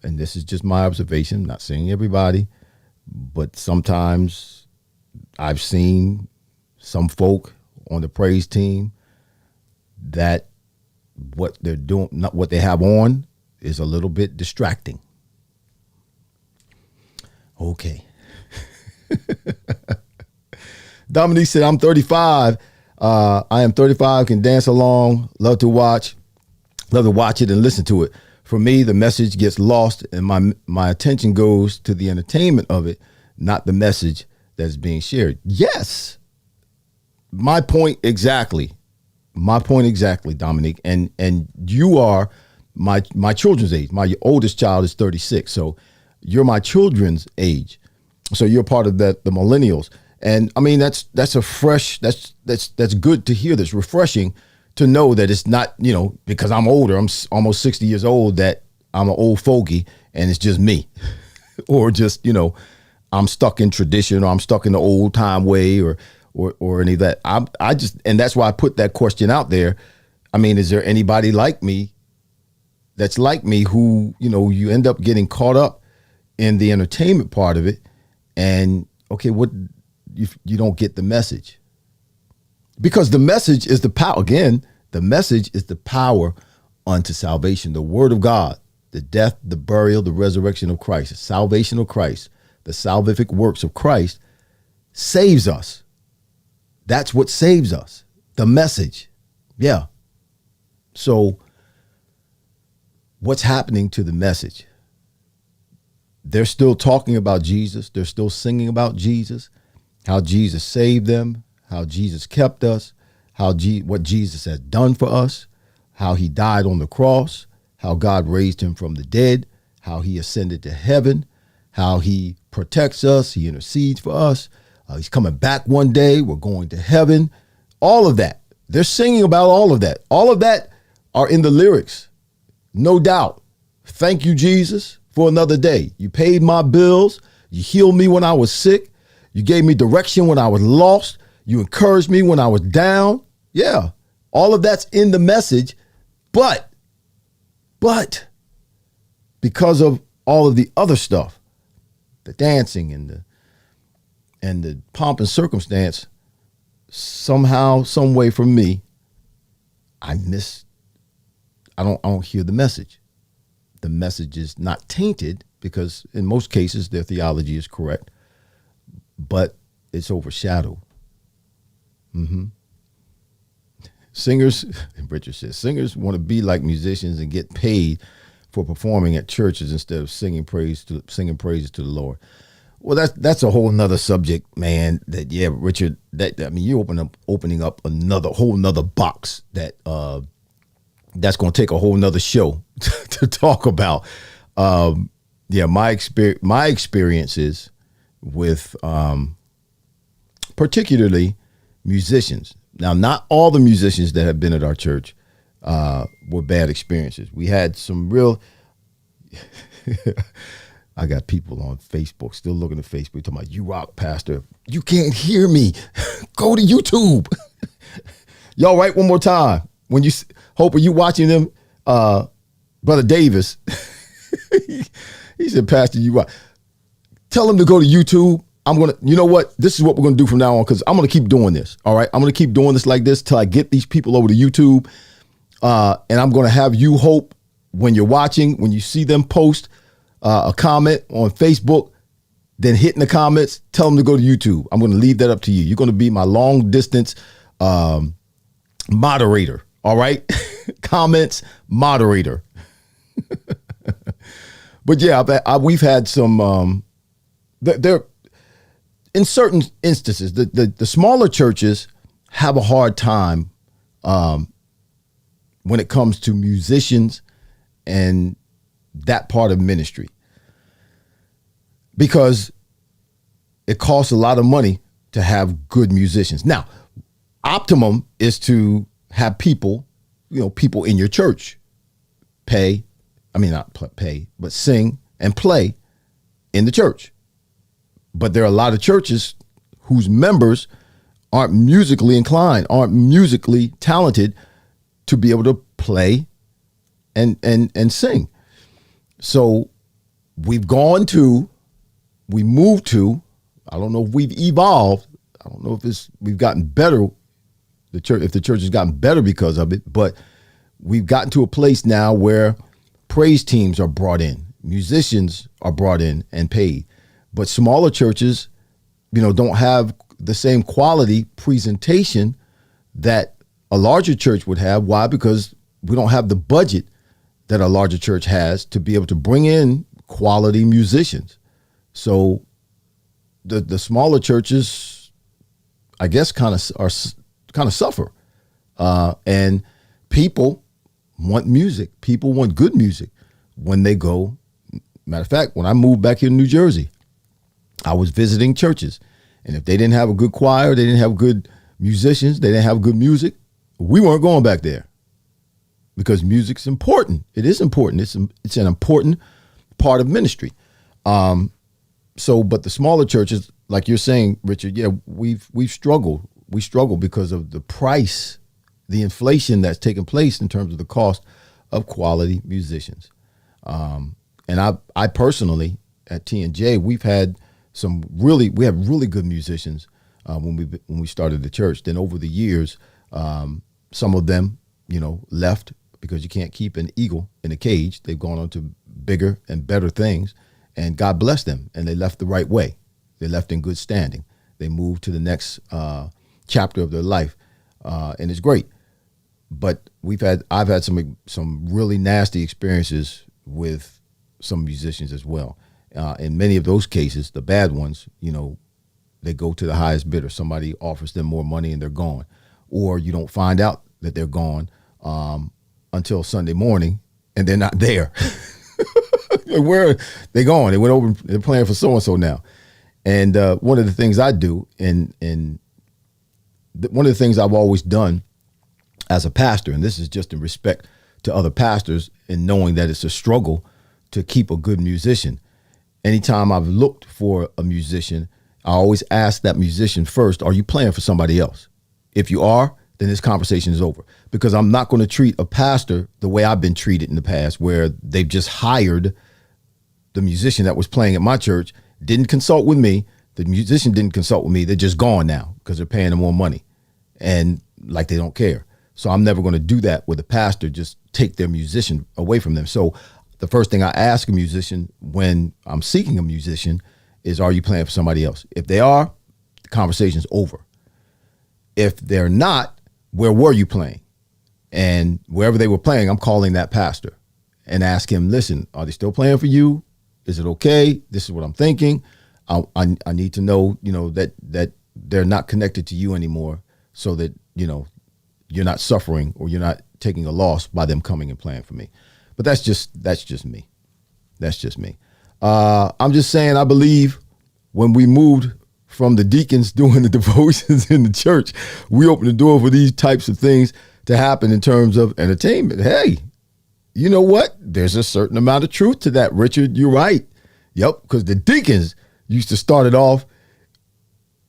this is just my observation, not saying everybody, but sometimes I've seen some folk on the praise team that what they're doing, not what they have on, is a little bit distracting. Okay. Dominique said, I'm 35. I am 35, can dance along, love to watch it and listen to it. For me, the message gets lost and my attention goes to the entertainment of it, not the message that's being shared. Yes. My point exactly, Dominique. And you are my children's age. My oldest child is 36. So you're my children's age. So you're part of the millennials. And I mean, that's good to hear. That's refreshing to know that it's not, you know, because I'm older, I'm almost 60 years old, that I'm an old fogey and it's just me or just, you know, I'm stuck in tradition, or I'm stuck in the old time way or any of that. I just, and that's why I put that question out there. I mean, is there anybody like me that's like me who, you know, you end up getting caught up in the entertainment part of it, and okay, what you don't get the message, because the message is the power. Again, the message is the power unto salvation, the word of God, the death, the burial, the resurrection of Christ, the salvation of Christ, the salvific works of Christ saves us. That's what saves us. The message. Yeah. So what's happening to the message? They're still talking about Jesus. They're still singing about Jesus, how Jesus saved them, how Jesus kept us, what Jesus has done for us, how he died on the cross, how God raised him from the dead, how he ascended to heaven, how he protects us, he intercedes for us. He's coming back one day. We're going to heaven. All of that. They're singing about all of that. All of that are in the lyrics. No doubt. Thank you, Jesus, for another day. You paid my bills. You healed me when I was sick. You gave me direction when I was lost. You encouraged me when I was down. Yeah. All of that's in the message. But because of all of the other stuff, the dancing and the pomp and circumstance, somehow, some way for me, I don't hear the message. The message is not tainted, because in most cases their theology is correct, but it's overshadowed. Singers, Richard says, singers want to be like musicians and get paid for performing at churches instead of singing praises to the Lord. Well, that's a whole nother subject, man. That, yeah, Richard, you're opening up whole nother box that's going to take a whole nother show to talk about. My experiences with particularly musicians. Now, not all the musicians that have been at our church were bad experiences. We had some real. I got people on Facebook still looking at Facebook talking about, you rock, pastor. You can't hear me. Go to YouTube. Y'all, right? One more time. When you Hope, are you watching them? Brother Davis, he said, Pastor, you rock. Tell him to go to YouTube. You know what? This is what we're going to do from now on, because I'm going to keep doing this. All right. I'm going to keep doing this like this till I get these people over to YouTube. And I'm going to have you hope when you're watching, when you see them post a comment on Facebook, then hit in the comments, tell them to go to YouTube. I'm going to leave that up to you. You're going to be my long distance moderator. All right. Comments moderator. But yeah, we've had some, there in certain instances, the smaller churches have a hard time when it comes to musicians and that part of ministry, because it costs a lot of money to have good musicians. Now, optimum is to have people, people in your church not pay, but sing and play in the church. But there are a lot of churches whose members aren't musically inclined, aren't musically talented to be able to play and sing. So we moved to, I don't know if we've evolved. I don't know if we've gotten better. If the church has gotten better because of it, but we've gotten to a place now where praise teams are brought in, musicians are brought in and paid. But smaller churches, don't have the same quality presentation that a larger church would have. Why? Because we don't have the budget that a larger church has to be able to bring in quality musicians. So the smaller churches, I guess, kind of suffer. And people want music. People want good music when they go. Matter of fact, when I moved back here to New Jersey, I was visiting churches. And if they didn't have a good choir, they didn't have good musicians, they didn't have good music, we weren't going back there, because music's important. It is important. It's an important part of ministry. But the smaller churches, like you're saying, Richard, yeah, we've struggled. We struggle because of the price, the inflation that's taken place in terms of the cost of quality musicians. And I personally at T&J, we have really good musicians when we started the church. Then over the years, some of them, left because you can't keep an eagle in a cage. They've gone on to bigger and better things, and God bless them. And they left the right way. They left in good standing. They moved to the next chapter of their life, and it's great. But I've had some really nasty experiences with some musicians as well. In many of those cases, the bad ones, they go to the highest bidder. Somebody offers them more money and they're gone, or you don't find out that they're gone until Sunday morning, and they're not there. Where are they going? They went over. They're playing for so and so now. And one of the things I do, and one of the things I've always done as a pastor, and this is just in respect to other pastors, and knowing that it's a struggle to keep a good musician. Anytime I've looked for a musician, I always ask that musician first, are you playing for somebody else? If you are, then this conversation is over, because I'm not going to treat a pastor the way I've been treated in the past, where they've just hired the musician that was playing at my church, didn't consult with me. The musician didn't consult with me. They're just gone now because they're paying them more money, and like they don't care. So I'm never going to do that with a pastor, just take their musician away from them. So the first thing I ask a musician when I'm seeking a musician is, are you playing for somebody else? If they are, the conversation's over. If they're not, where were you playing? And wherever they were playing, I'm calling that pastor and ask him, listen, are they still playing for you? Is it okay? This is what I'm thinking. I need to know, that they're not connected to you anymore, so that, you're not suffering or you're not taking a loss by them coming and playing for me. But that's just me. That's just me. I'm just saying, I believe when we moved from the deacons doing the devotions in the church, we opened the door for these types of things to happen in terms of entertainment. Hey, you know what? There's a certain amount of truth to that, Richard. You're right. Yep, because the deacons used to start it off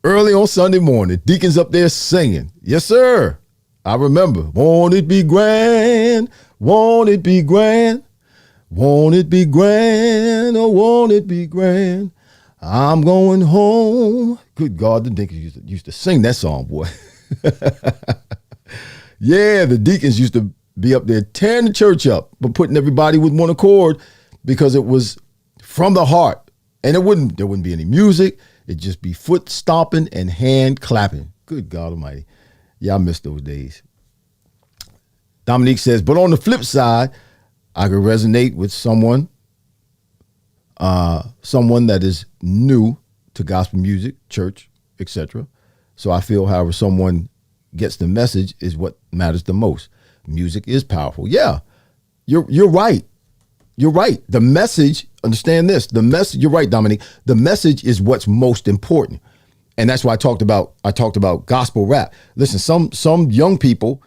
early on Sunday morning. Deacons up there singing. Yes, sir. I remember. Won't it be grand? Won't it be grand? Won't it be grand? Oh, won't it be grand? I'm going home. Good God, the deacons used to sing that song, boy. Yeah, the deacons used to be up there tearing the church up, but putting everybody with one accord because it was from the heart. And there wouldn't be any music. It'd just be foot stomping and hand clapping. Good God Almighty. Yeah, I miss those days. Dominique says, but on the flip side, I could resonate with someone that is new to gospel music, church, etc. So I feel, however, someone gets the message is what matters the most. Music is powerful. Yeah, you're right. You're right. The message, understand this, the message, you're right, Dominique. The message is what's most important. And that's why I talked about gospel rap. Listen, some young people,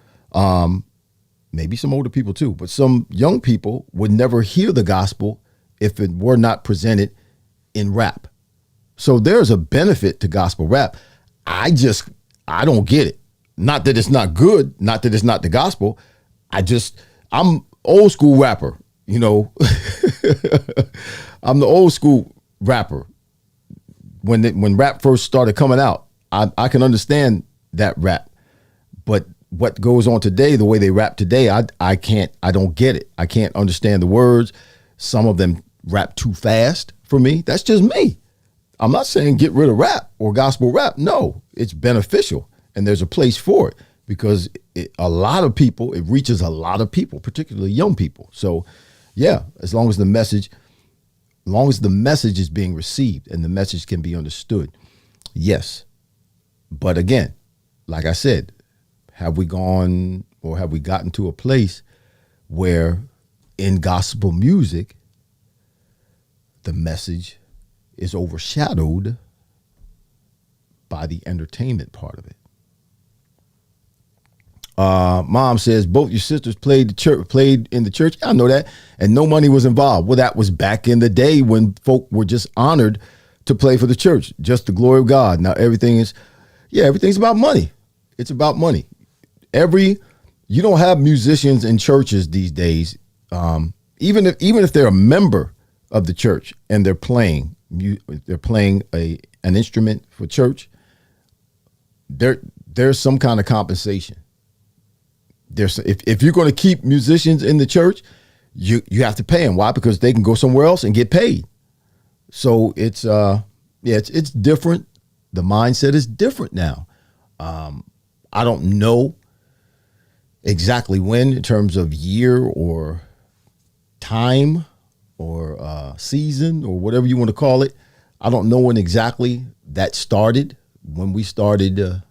maybe some older people too, but some young people would never hear the gospel if it were not presented in rap. So there's a benefit to gospel rap. I don't get it. Not that it's not good, not that it's not the gospel. I'm old school rapper, you know. I'm the old school rapper. When rap first started coming out, I can understand that rap. But what goes on today, the way they rap today, I don't get it. I can't understand the words. Some of them rap too fast for me. That's just me. I'm not saying get rid of rap or gospel rap. No, it's beneficial. And there's a place for it because it reaches a lot of people, particularly young people. So yeah, as long as the message is being received and the message can be understood. Yes. But again, like I said, have we gotten to a place where in gospel music, the message is overshadowed by the entertainment part of it? Mom says both your sisters played in the church. I know that, and no money was involved. Well, that was back in the day when folk were just honored to play for the church, just the glory of God. Now everything's about money. It's about money. You don't have musicians in churches these days. Even if they're a member of the church and they're playing an instrument for church, there's some kind of compensation. If you're going to keep musicians in the church, you have to pay them. Why? Because they can go somewhere else and get paid. So it's different. The mindset is different now. I don't know exactly when, in terms of year or time or season or whatever you want to call it. I don't know when exactly that started, when we started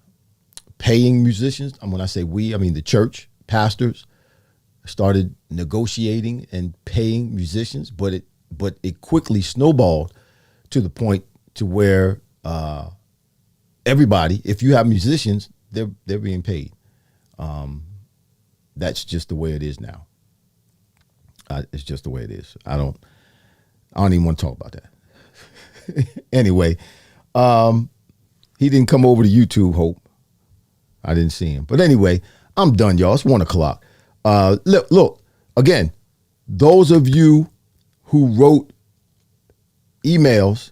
paying musicians. And when I say we, I mean the church, pastors started negotiating and paying musicians, but it quickly snowballed to the point to where everybody, if you have musicians, they're being paid. That's just the way it is now. It's just the way it is. I don't even want to talk about that. Anyway, he didn't come over to YouTube, Hope. I didn't see him. But anyway, I'm done, y'all. It's 1:00. Look, again, those of you who wrote emails,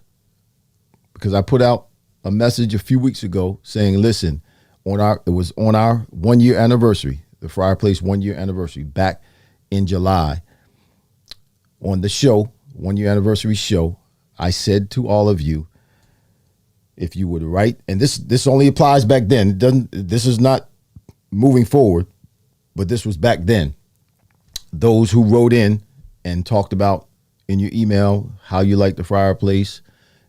because I put out a message a few weeks ago saying, listen, it was on our 1 year anniversary, the Fryar Place 1 year anniversary back in July, on the show, 1 year anniversary show, I said to all of you, if you would write, and this only applies back then. This is not moving forward, but this was back then. Those who wrote in and talked about in your email how you like the Fryar Place,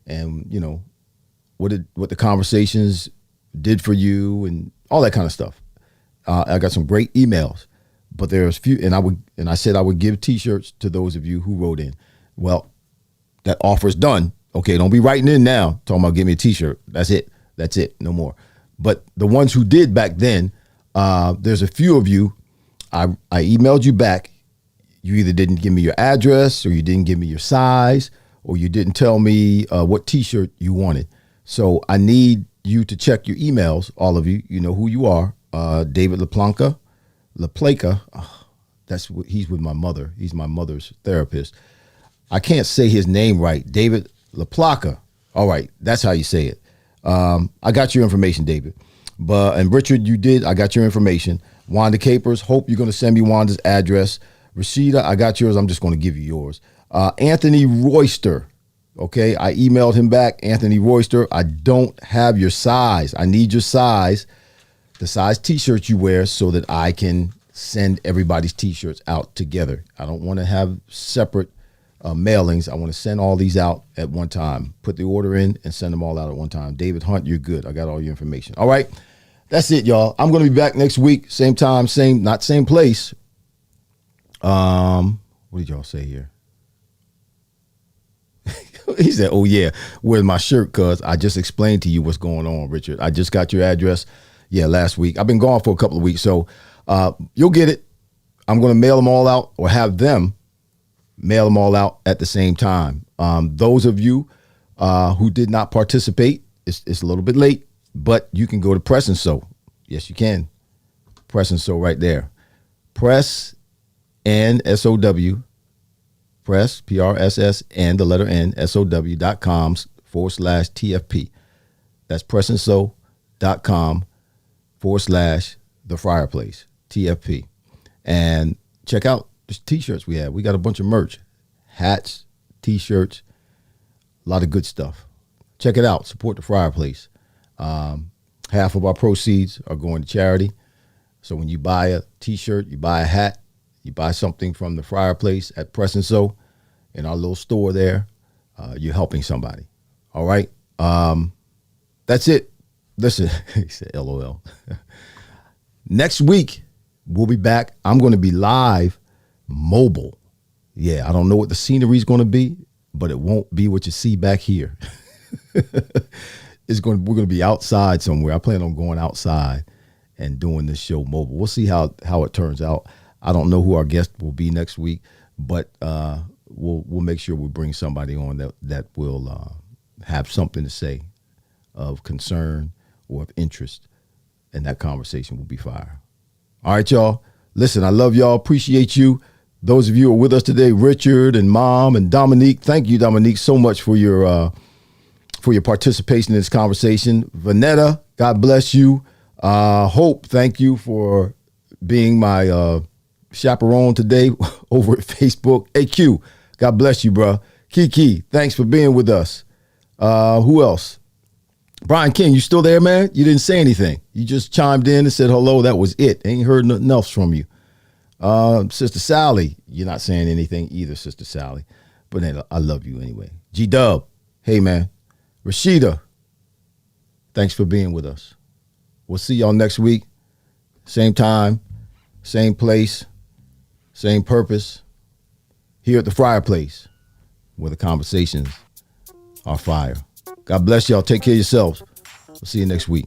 and you know what the conversations did for you and all that kind of stuff. I got some great emails, but there's few, and I said I would give T-shirts to those of you who wrote in. Well, that offer's done. Okay, don't be writing in now talking about give me a T-shirt. That's it. No more. But the ones who did back then, there's a few of you. I emailed you back. You either didn't give me your address, or you didn't give me your size, or you didn't tell me what T-shirt you wanted. So I need you to check your emails. All of you, you know who you are. David LaPlaca. He's with my mother. He's my mother's therapist. I can't say his name right. David LaPlaca. All right, that's how you say it. I got your information, David. And Richard, you did. I got your information. Wanda Capers, hope you're going to send me Wanda's address. Rashida, I got yours. I'm just going to give you yours. Anthony Royster. Okay, I emailed him back. Anthony Royster, I don't have your size. I need your size, the size t-shirt you wear, so that I can send everybody's t-shirts out together. I don't want to have separate mailings. I want to send all these out at one time. Put the order in and send them all out at one time. David Hunt, you're good. I got all your information. All right, that's it, y'all. I'm going to be back next week. Same time, not same place. What did y'all say here? He said, oh, yeah, where's my shirt? Because I just explained to you what's going on, Richard. I just got your address. Yeah, last week. I've been gone for a couple of weeks, so you'll get it. I'm going to mail them all out, or have them mail them all out at the same time. Those of you who did not participate, it's a little bit late, but you can go to Press and Sew. Yes, you can. Press and Sew right there. Press and SOW. Press, PRSS, and the letter N, SOW.com/TFP. That's pressandsew.com/the fireplace, TFP. And check out the t-shirts we have. We got a bunch of merch, hats, t-shirts, a lot of good stuff. Check it out. Support the fireplace. Half of our proceeds are going to charity. So when you buy a t-shirt, you buy a hat, you buy something from the fireplace at Press and Sew in our little store there, you're helping somebody. All right. That's it. Listen, he said LOL. Next week, we'll be back. I'm going to be live mobile. Yeah, I don't know what the scenery is going to be, but it won't be what you see back here. We're going to be outside somewhere. I plan on going outside and doing this show mobile. We'll see how it turns out. I don't know who our guest will be next week, but we'll make sure we bring somebody on that will have something to say of concern or of interest, and that conversation will be fire. All right, y'all. Listen, I love y'all. Appreciate you. Those of you who are with us today, Richard and Mom and Dominique. Thank you, Dominique, so much for your participation in this conversation. Vanetta, God bless you. Hope, thank you for being my chaperone today over at Facebook. Hey, Q, God bless you, bro. Kiki, thanks for being with us. Who else? Brian King, you still there, man? You didn't say anything. You just chimed in and said hello. That was it. Ain't heard nothing else from you. Sister Sally, you're not saying anything either, Sister Sally. But hey, I love you anyway. G-Dub, hey, man. Rashida, thanks for being with us. We'll see y'all next week. Same time, same place, same purpose. Here at the fireplace, where the conversations are fire. God bless y'all. Take care of yourselves. We'll see you next week.